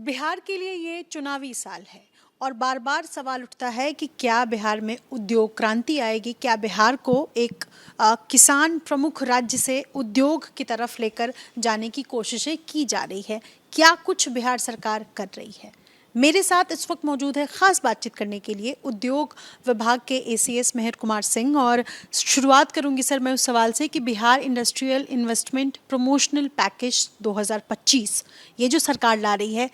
बिहार के लिए ये चुनावी साल है और बार बार सवाल उठता है कि क्या बिहार में उद्योग क्रांति आएगी, क्या बिहार को एक किसान प्रमुख राज्य से उद्योग की तरफ लेकर जाने की कोशिशें की जा रही है, क्या कुछ बिहार सरकार कर रही है। मेरे साथ इस वक्त मौजूद है खास बातचीत करने के लिए उद्योग विभाग के एसीएस मेहर कुमार सिंह। और शुरुआत करूंगी सर मैं उस सवाल से कि Bihar industrial investment promotional package 2025 ये जो सरकार ला रही है,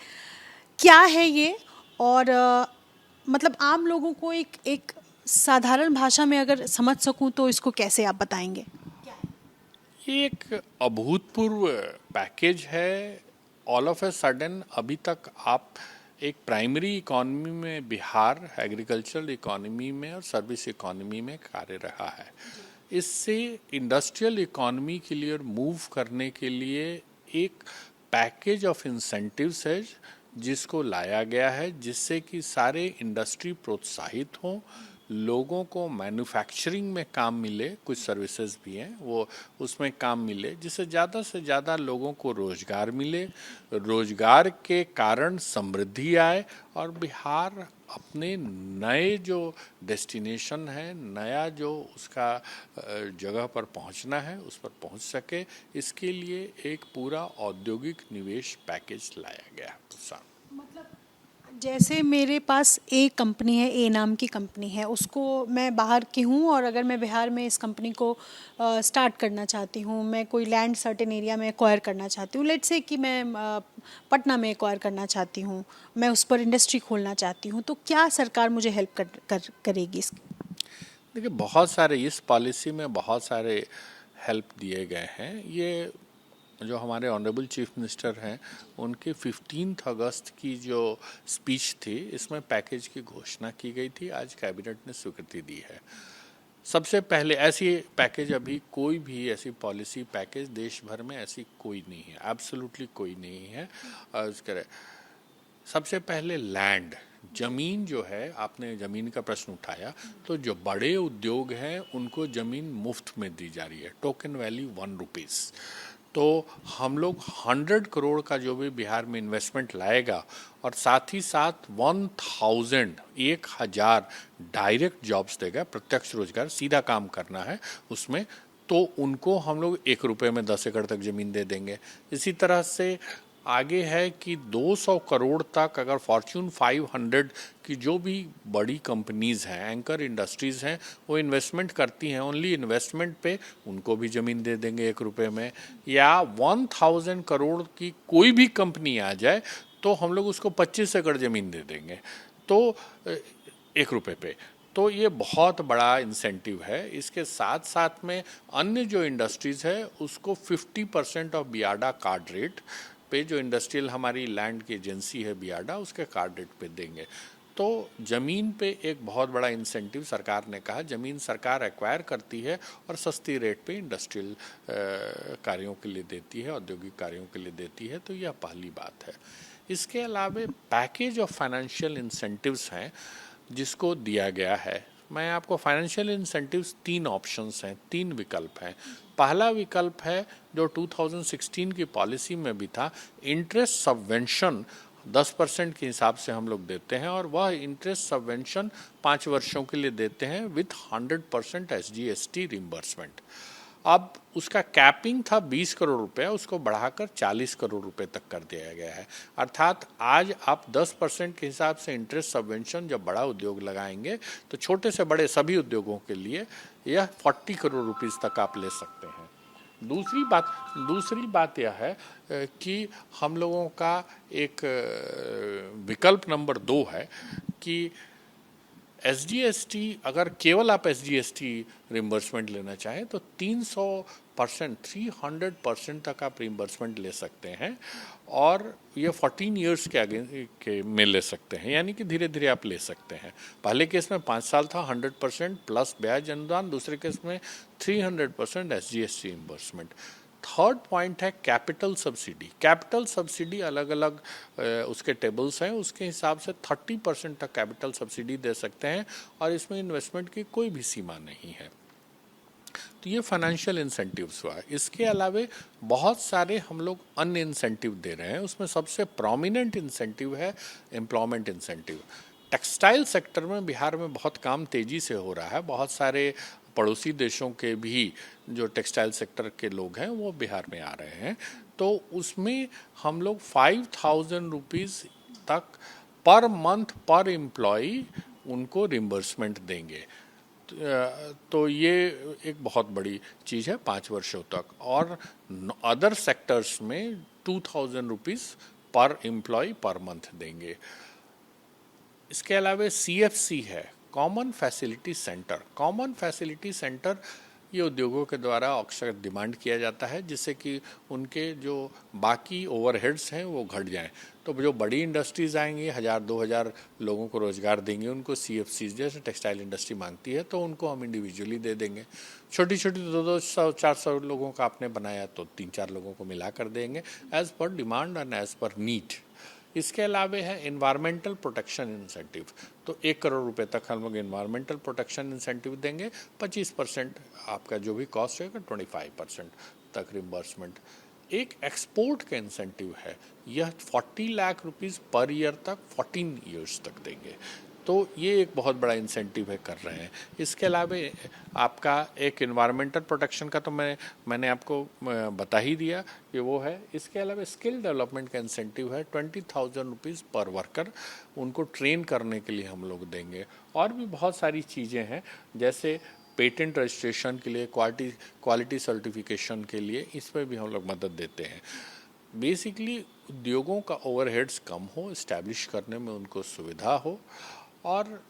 क्या है ये? और मतलब आम लोगों को एक एक साधारण भाषा में अगर समझ सकूं तो इसको कैसे आप बताएंगे? ये एक अभूतपूर्व पैकेज है। ऑल ऑफ ए सडन अभी तक आप एक प्राइमरी इकोनॉमी में बिहार एग्रीकल्चरल इकोनॉमी में और सर्विस इकोनॉमी में कार्य रहा है। इससे इंडस्ट्रियल इकोनॉमी के लिए और मूव करने के लिए एक पैकेज ऑफ इंसेंटिव्स है जिसको लाया गया है, जिससे कि सारे इंडस्ट्री प्रोत्साहित हों, लोगों को मैन्युफैक्चरिंग में काम मिले, कुछ सर्विसेज भी हैं वो उसमें काम मिले, जिससे ज़्यादा से ज़्यादा लोगों को रोज़गार मिले, रोज़गार के कारण समृद्धि आए और बिहार अपने नए जो डेस्टिनेशन है, नया जो उसका जगह पर पहुंचना है उस पर पहुंच सके। इसके लिए एक पूरा औद्योगिक निवेश पैकेज लाया गया है। जैसे मेरे पास ए कंपनी है, ए नाम की कंपनी है, उसको मैं बाहर की हूँ और अगर मैं बिहार में इस कंपनी को स्टार्ट करना चाहती हूँ, मैं कोई लैंड सर्टेन एरिया में एक्वायर करना चाहती हूँ, लेट्स से कि मैं पटना में एक्वायर करना चाहती हूँ, मैं उस पर इंडस्ट्री खोलना चाहती हूँ, तो क्या सरकार मुझे हेल्प करेगी इसकी? देखिए, बहुत सारे इस पॉलिसी में बहुत सारे हेल्प दिए गए हैं। ये जो हमारे ऑनरेबल चीफ मिनिस्टर हैं उनकी 15 अगस्त की जो स्पीच थी, इसमें पैकेज की घोषणा की गई थी। आज कैबिनेट ने स्वीकृति दी है। सबसे पहले ऐसी पैकेज अभी कोई भी ऐसी पॉलिसी पैकेज देश भर में ऐसी कोई नहीं है, एब्सोल्युटली कोई नहीं है। उसके सबसे पहले लैंड जमीन जो है, आपने जमीन का प्रश्न उठाया, तो जो बड़े उद्योग हैं उनको जमीन मुफ्त में दी जा रही है, टोकन वैल्यू 1 रुपीज़। तो हम लोग 100 करोड़ का जो भी बिहार में इन्वेस्टमेंट लाएगा और साथ ही साथ 1000 डायरेक्ट जॉब्स देगा, प्रत्यक्ष रोजगार, सीधा काम करना है उसमें, तो उनको हम लोग 1 रुपये में 10 एकड़ तक ज़मीन दे देंगे। इसी तरह से आगे है कि 200 करोड़ तक अगर फॉर्च्यून 500 की जो भी बड़ी कंपनीज हैं, एंकर इंडस्ट्रीज हैं, वो इन्वेस्टमेंट करती हैं, ओनली इन्वेस्टमेंट पे उनको भी ज़मीन दे देंगे 1 रुपये में। या 1000 करोड़ की कोई भी कंपनी आ जाए तो हम लोग उसको 25 एकड़ ज़मीन दे देंगे, तो 1 रुपये पे। तो ये बहुत बड़ा इंसेंटिव है। इसके साथ साथ में अन्य जो इंडस्ट्रीज़ है उसको 50% ऑफ बियाडा कार्ड रेट पे, जो इंडस्ट्रियल हमारी लैंड की एजेंसी है बियाडा, उसके कार्ड रेट पे देंगे। तो ज़मीन पे एक बहुत बड़ा इंसेंटिव सरकार ने कहा, ज़मीन सरकार एक्वायर करती है और सस्ती रेट पे इंडस्ट्रियल कार्यों के लिए देती है, औद्योगिक कार्यों के लिए देती है। तो यह पहली बात है। इसके अलावा पैकेज ऑफ फाइनेंशियल इंसेंटिव्स हैं जिसको दिया गया है। मैं आपको फाइनेंशियल इंसेंटिव्स 3 ऑप्शंस हैं, 3 विकल्प हैं। पहला विकल्प है जो 2016 की पॉलिसी में भी था, इंटरेस्ट सबवेंशन 10% के हिसाब से हम लोग देते हैं और वह इंटरेस्ट सबवेंशन 5 वर्षों के लिए देते हैं विथ 100% SGST रिम्बर्समेंट। अब उसका कैपिंग था 20 करोड़ रुपए, उसको बढ़ाकर 40 करोड़ रुपए तक कर दिया गया है। अर्थात आज आप 10% के हिसाब से इंटरेस्ट सबवेंशन जब बड़ा उद्योग लगाएंगे तो छोटे से बड़े सभी उद्योगों के लिए यह 40 करोड़ रुपीस तक आप ले सकते हैं। दूसरी बात यह है कि हम लोगों का एक विकल्प नंबर 2 है कि SGST, अगर केवल आप SGST रिम्बर्समेंट लेना चाहें तो 300% तक आप रिम्बर्समेंट ले सकते हैं और ये 14 ईयर्स के आगे के में ले सकते हैं, यानी कि धीरे धीरे आप ले सकते हैं। पहले केस में 5 साल था 100% प्लस ब्याज अनुदान, दूसरे केस में 300% SGST रिम्बर्समेंट। थर्ड पॉइंट है कैपिटल सब्सिडी। कैपिटल सब्सिडी अलग अलग उसके टेबल्स हैं, उसके हिसाब से 30% तक कैपिटल सब्सिडी दे सकते हैं और इसमें इन्वेस्टमेंट की कोई भी सीमा नहीं है। तो ये फाइनेंशियल इंसेंटिव्स हुआ। इसके अलावे बहुत सारे हम लोग अन्य इंसेंटिव दे रहे हैं। उसमें सबसे प्रोमिनेंट इंसेंटिव है एम्प्लॉयमेंट इंसेंटिव। टेक्सटाइल सेक्टर में बिहार में बहुत काम तेज़ी से हो रहा है। बहुत सारे पड़ोसी देशों के भी जो टेक्सटाइल सेक्टर के लोग हैं वो बिहार में आ रहे हैं। तो उसमें हम लोग 5,000 रुपीज़ तक पर मंथ पर एम्प्लॉई उनको रिम्बर्समेंट देंगे। तो ये एक बहुत बड़ी चीज़ है 5 वर्षों तक। और अदर सेक्टर्स में 2,000 रुपीज़ पर एम्प्लॉय पर मंथ देंगे। इसके अलावा CFC है, common facility centre. Common facility centre ये उद्योगों के द्वारा अक्सर डिमांड किया जाता है जिससे कि उनके जो बाकी ओवरहेड्स हैं वो घट जाएं। तो जो बड़ी इंडस्ट्रीज आएंगी 1,000-2,000 लोगों को रोजगार देंगे, उनको CFC जैसे टेक्सटाइल इंडस्ट्री मांगती है तो उनको हम इंडिविजुअली दे देंगे। छोटी छोटी 200-400 लोगों का आपने बनाया तो 3-4 लोगों को मिला कर देंगे as per demand and as per need. इसके अलावा है एनवायरमेंटल प्रोटेक्शन इंसेंटिव। तो 1 करोड़ रुपए तक हम लोग एनवायरमेंटल प्रोटेक्शन इंसेंटिव देंगे। 25% आपका जो भी कॉस्ट होगा 25% तक रिम्बर्समेंट। एक एक्सपोर्ट का इंसेंटिव है, यह 40 लाख रुपीज़ पर ईयर तक 14 ईयर्स तक देंगे। तो ये एक बहुत बड़ा इंसेंटिव है कर रहे हैं। इसके अलावा आपका एक एनवायरमेंटल प्रोटेक्शन का तो मैंने आपको बता ही दिया कि वो है। इसके अलावा स्किल डेवलपमेंट का इंसेंटिव है 20,000 रुपीज़ पर वर्कर, उनको ट्रेन करने के लिए हम लोग देंगे। और भी बहुत सारी चीज़ें हैं जैसे पेटेंट रजिस्ट्रेशन के लिए, क्वालिटी सर्टिफिकेशन के लिए, इस पर भी हम लोग मदद देते हैं। बेसिकली उद्योगों का ओवरहेड्स कम हो, इस्टेब्लिश करने में उनको सुविधा हो और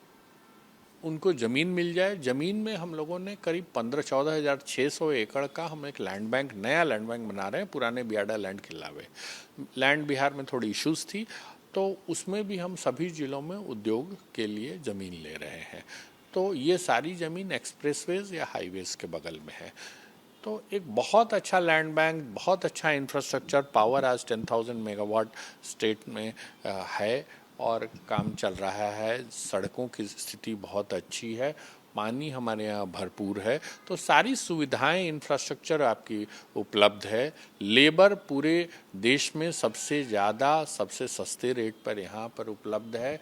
उनको ज़मीन मिल जाए। ज़मीन में हम लोगों ने करीब 15-14,600 एकड़ का हम एक लैंड बैंक, नया लैंड बैंक बना रहे हैं पुराने बियाडा लैंड के अलावे। लैंड बिहार में थोड़ी इश्यूज़ थी तो उसमें भी हम सभी ज़िलों में उद्योग के लिए ज़मीन ले रहे हैं। तो ये सारी ज़मीन एक्सप्रेसवेज या हाईवेज के बगल में है। तो एक बहुत अच्छा लैंड बैंक, बहुत अच्छा इंफ्रास्ट्रक्चर, पावर आज 10,000 मेगावाट स्टेट में है और काम चल रहा है। सड़कों की स्थिति बहुत अच्छी है, पानी हमारे यहाँ भरपूर है। तो सारी सुविधाएं, इंफ्रास्ट्रक्चर आपकी उपलब्ध है। लेबर पूरे देश में सबसे ज़्यादा, सबसे सस्ते रेट पर यहाँ पर उपलब्ध है।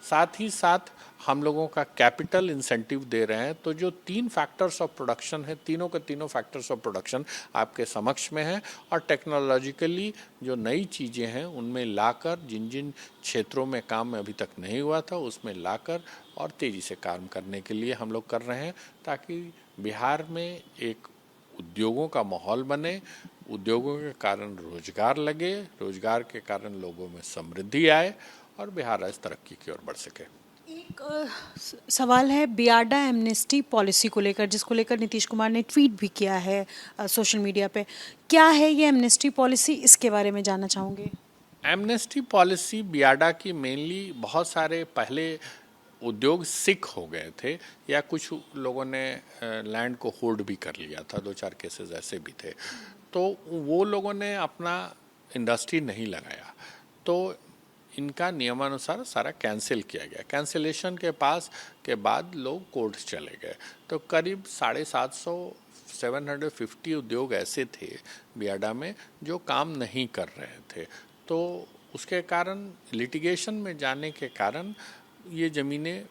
साथ ही साथ हम लोगों का कैपिटल इंसेंटिव दे रहे हैं। तो जो 3 फैक्टर्स ऑफ प्रोडक्शन है, तीनों के तीनों फैक्टर्स ऑफ प्रोडक्शन आपके समक्ष में है। और टेक्नोलॉजिकली जो नई चीज़ें हैं उनमें लाकर, जिन जिन क्षेत्रों में काम अभी तक नहीं हुआ था उसमें लाकर और तेज़ी से काम करने के लिए हम लोग कर रहे हैं, ताकि बिहार में एक उद्योगों का माहौल बने, उद्योगों के कारण रोजगार लगे, रोजगार के कारण लोगों में समृद्धि आए और बिहार आज तरक्की की ओर बढ़ सके। एक सवाल है बियाडा एमनेस्टी पॉलिसी को लेकर, जिसको लेकर नीतीश कुमार ने ट्वीट भी किया है सोशल मीडिया पे। क्या है ये एमनेस्टी पॉलिसी, इसके बारे में जानना चाहूँगे। एमनेस्टी पॉलिसी बियाडा की मेनली बहुत सारे पहले उद्योग सिक हो गए थे या कुछ लोगों ने लैंड को होल्ड भी कर लिया था, 2-4 केसेस ऐसे भी थे। तो वो लोगों ने अपना इंडस्ट्री नहीं लगाया तो इनका नियमानुसार सारा कैंसिल किया गया। कैंसिलेशन के पास के बाद लोग कोर्ट चले गए। तो करीब 750 उद्योग ऐसे थे बियाडा में जो काम नहीं कर रहे थे। तो उसके कारण लिटिगेशन में जाने के कारण ये ज़मीनें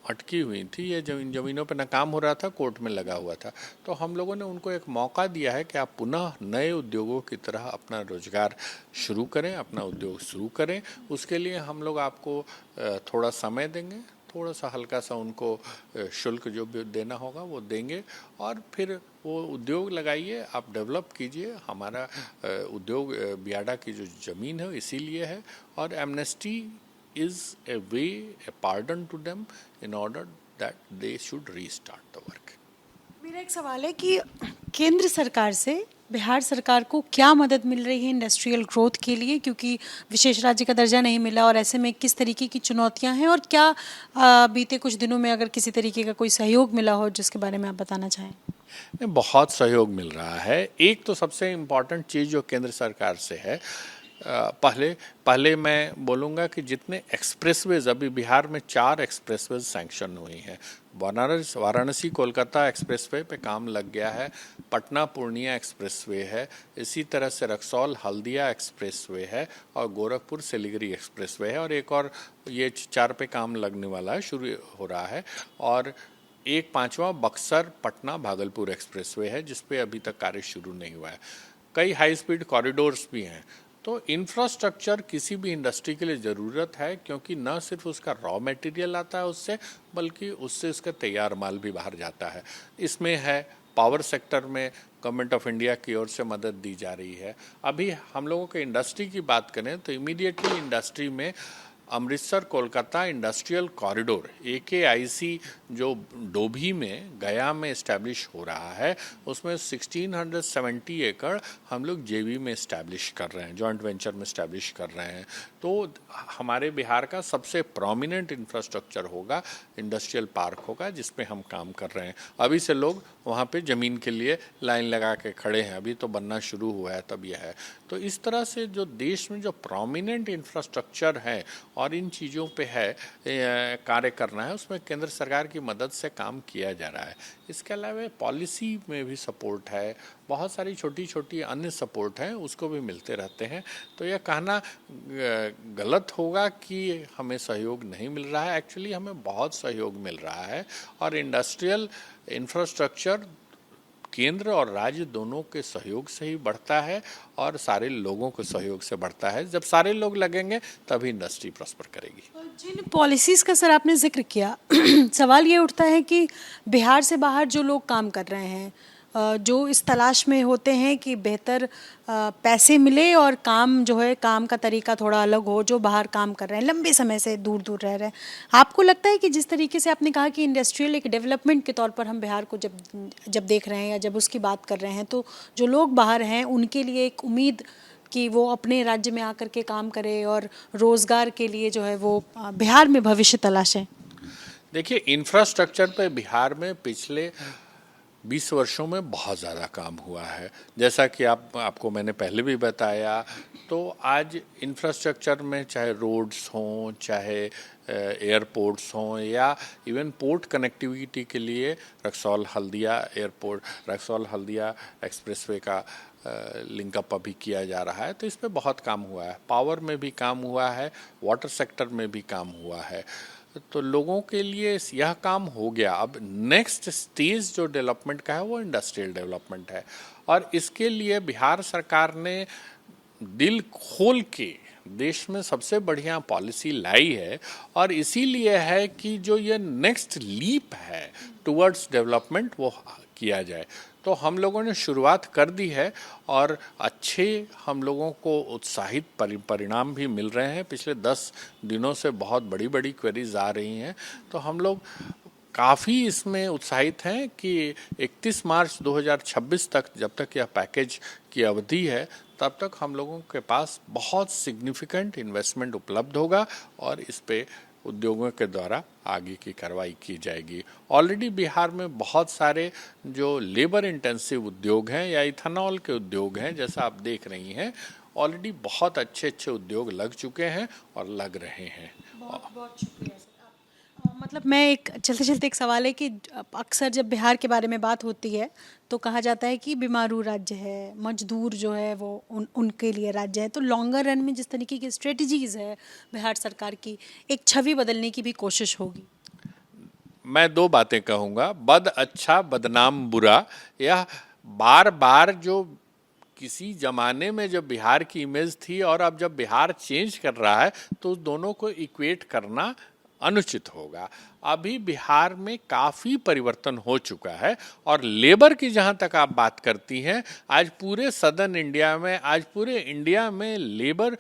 अटकी हुई थी। ये ज़मीनों पर न काम हो रहा था, कोर्ट में लगा हुआ था। तो हम लोगों ने उनको एक मौका दिया है कि आप पुनः नए उद्योगों की तरह अपना रोजगार शुरू करें, अपना उद्योग शुरू करें। उसके लिए हम लोग आपको थोड़ा समय देंगे, थोड़ा सा हल्का सा उनको शुल्क जो भी देना होगा वो देंगे और फिर वो उद्योग लगाइए, आप डेवलप कीजिए। हमारा उद्योग बियाडा की जो ज़मीन है इसीलिए है। और amnesty is a way, a pardon to them in order that they should restart the work. मेरा एक सवाल है कि केंद्र सरकार से बिहार सरकार को क्या मदद मिल रही है इंडस्ट्रियल ग्रोथ के लिए, क्योंकि विशेष राज्य का दर्जा नहीं मिला, और ऐसे में किस तरीके की चुनौतियां हैं और क्या बीते कुछ दिनों में अगर किसी तरीके का कोई सहयोग मिला हो जिसके बारे में आप बताना चाहें। बहुत सहयोग मिल रहा है। एक तो सबसे इम्पॉर्टेंट चीज़ जो केंद्र सरकार से है, पहले मैं बोलूँगा कि जितने एक्सप्रेसवेज अभी बिहार में 4 एक्सप्रेसवेज सैंक्शन हुई हैं। वाराणसी कोलकाता एक्सप्रेसवे पे काम लग गया है, पटना पूर्णिया एक्सप्रेसवे है, इसी तरह से रक्सौल हल्दिया एक्सप्रेसवे है और गोरखपुर सिलीगुड़ी एक्सप्रेसवे है और एक और ये 4 पे काम लगने वाला है, शुरू हो रहा है। और एक 5वां बक्सर पटना भागलपुर एक्सप्रेसवे है जिसपे अभी तक कार्य शुरू नहीं हुआ है। कई हाई स्पीड कॉरिडोर्स भी हैं। तो इंफ्रास्ट्रक्चर किसी भी इंडस्ट्री के लिए ज़रूरत है, क्योंकि न सिर्फ उसका रॉ मटेरियल आता है उससे, बल्कि उससे उसका तैयार माल भी बाहर जाता है। इसमें है पावर सेक्टर में गवर्नमेंट ऑफ इंडिया की ओर से मदद दी जा रही है। अभी हम लोगों के इंडस्ट्री की बात करें तो इमीडिएटली इंडस्ट्री में Amritsar Kolkata industrial corridor AKIC जो डोभी में गया में इस्टेब्लिश हो रहा है, उसमें 1670 एकड़ हम लोग JV में इस्टेब्लिश कर रहे हैं, जॉइंट वेंचर में इस्टेब्लिश कर रहे हैं। तो हमारे बिहार का सबसे प्रोमिनेंट इंफ्रास्ट्रक्चर होगा, इंडस्ट्रियल पार्क होगा जिस पे हम काम कर रहे हैं। अभी से लोग वहाँ पे ज़मीन के लिए लाइन लगा के खड़े हैं, अभी तो बनना शुरू हुआ है तब यह है। तो इस तरह से जो देश में जो प्रोमिनेंट इंफ्रास्ट्रक्चर है और इन चीज़ों पे है कार्य करना है, उसमें केंद्र सरकार की मदद से काम किया जा रहा है। इसके अलावा पॉलिसी में भी सपोर्ट है, बहुत सारी छोटी छोटी अन्य सपोर्ट हैं, उसको भी मिलते रहते हैं। तो यह कहना गलत होगा कि हमें सहयोग नहीं मिल रहा है। एक्चुअली हमें बहुत सहयोग मिल रहा है और इंडस्ट्रियल इंफ्रास्ट्रक्चर केंद्र और राज्य दोनों के सहयोग से ही बढ़ता है और सारे लोगों के सहयोग से बढ़ता है। जब सारे लोग लगेंगे तभी इंडस्ट्री प्रॉस्पर करेगी। जिन पॉलिसीज़ का सर आपने जिक्र किया सवाल ये उठता है कि बिहार से बाहर जो लोग काम कर रहे हैं, जो इस तलाश में होते हैं कि बेहतर पैसे मिले और काम जो है काम का तरीका थोड़ा अलग हो, जो बाहर काम कर रहे हैं लंबे समय से दूर दूर रह रहे हैं, आपको लगता है कि जिस तरीके से आपने कहा कि इंडस्ट्रियल एक डेवलपमेंट के तौर पर हम बिहार को जब देख रहे हैं या जब उसकी बात कर रहे हैं, तो जो लोग बाहर हैं उनके लिए एक उम्मीद कि वो अपने राज्य में आकर के काम करें और रोज़गार के लिए जो है वो बिहार में भविष्य तलाशें? देखिए, इंफ्रास्ट्रक्चर पे बिहार में पिछले 20 वर्षों में बहुत ज़्यादा काम हुआ है। जैसा कि आपको मैंने पहले भी बताया, तो आज इंफ्रास्ट्रक्चर में चाहे रोड्स हों, चाहे एयरपोर्ट्स हों या इवन पोर्ट कनेक्टिविटी के लिए रक्सौल हल्दिया एयरपोर्ट, रक्सौल हल्दिया एक्सप्रेसवे का लिंकअप अभी किया जा रहा है। तो इस पे बहुत काम हुआ है। पावर में भी काम हुआ है, वाटर सेक्टर में भी काम हुआ है। तो लोगों के लिए यह काम हो गया। अब नेक्स्ट स्टेज जो डेवलपमेंट का है वो इंडस्ट्रियल डेवलपमेंट है और इसके लिए बिहार सरकार ने दिल खोल के देश में सबसे बढ़िया पॉलिसी लाई है और इसीलिए है कि जो ये नेक्स्ट लीप है टुवर्ड्स डेवलपमेंट वो किया जाए। तो हम लोगों ने शुरुआत कर दी है और अच्छे हम लोगों को उत्साहित परिणाम भी मिल रहे हैं। पिछले 10 दिनों से बहुत बड़ी बड़ी क्वेरीज आ रही हैं, तो हम लोग काफ़ी इसमें उत्साहित हैं कि 31 मार्च 2026 तक, जब तक यह पैकेज की अवधि है, तब तक हम लोगों के पास बहुत सिग्निफिकेंट इन्वेस्टमेंट उपलब्ध होगा और इस पे उद्योगों के द्वारा आगे की कार्रवाई की जाएगी। ऑलरेडी बिहार में बहुत सारे जो लेबर इंटेंसिव उद्योग हैं या इथेनॉल के उद्योग हैं, जैसा आप देख रही हैं, ऑलरेडी बहुत अच्छे अच्छे उद्योग लग चुके हैं और लग रहे हैं। बहुत बहुत शुक्रिया सर। मतलब मैं एक चलते चलते एक सवाल है कि अक्सर जब बिहार के बारे में बात होती है तो कहा जाता है कि बीमारू राज्य है, मजदूर जो है वो उनके लिए राज्य है। तो लॉन्गर रन में जिस तरीके की स्ट्रेटजीज है बिहार सरकार की, एक छवि बदलने की भी कोशिश होगी। मैं 2 बातें कहूँगा, बद अच्छा बदनाम बुरा। यह बार बार जो किसी ज़माने में जब बिहार की इमेज थी और अब जब बिहार चेंज कर रहा है तो उस दोनों को इक्वेट करना अनुचित होगा। अभी बिहार में काफ़ी परिवर्तन हो चुका है और लेबर की जहाँ तक आप बात करती हैं, आज पूरे सदर्न इंडिया में, आज पूरे इंडिया में लेबर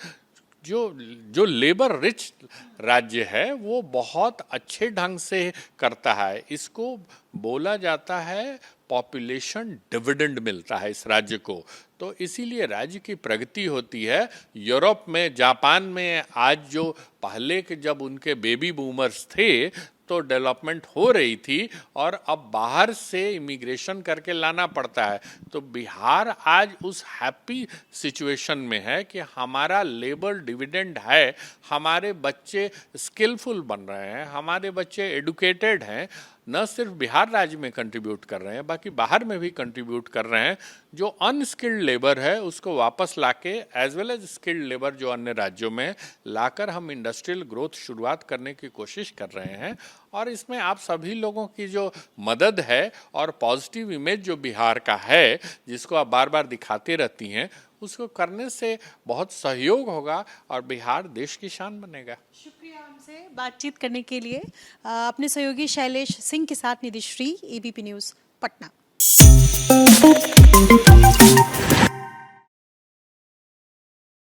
जो लेबर रिच राज्य है वो बहुत अच्छे ढंग से करता है। इसको बोला जाता है पॉपुलेशन डिविडेंड मिलता है इस राज्य को, तो इसीलिए राज्य की प्रगति होती है। यूरोप में, जापान में आज जो पहले के जब उनके बेबी बूमर्स थे तो डेवलपमेंट हो रही थी और अब बाहर से इमिग्रेशन करके लाना पड़ता है। तो बिहार आज उस हैप्पी सिचुएशन में है कि हमारा लेबर डिविडेंड है, हमारे बच्चे स्किलफुल बन रहे हैं, हमारे बच्चे एडुकेटेड हैं, न सिर्फ बिहार राज्य में कंट्रीब्यूट कर रहे हैं बाकी बाहर में भी कंट्रीब्यूट कर रहे हैं। जो अनस्किल्ड लेबर है उसको वापस लाके as well as skilled labour जो अन्य राज्यों में लाकर हम इंडस्ट्रियल ग्रोथ शुरुआत करने की कोशिश कर रहे हैं। और इसमें आप सभी लोगों की जो मदद है और पॉजिटिव इमेज जो बिहार का है जिसको आप बार बार दिखाते रहती हैं, उसको करने से बहुत सहयोग होगा और बिहार देश की शान बनेगा। शुक्रिया हमसे बातचीत करने के लिए। अपने सहयोगी शैलेश सिंह के साथ निधि श्री, एबीपी न्यूज़ पटना।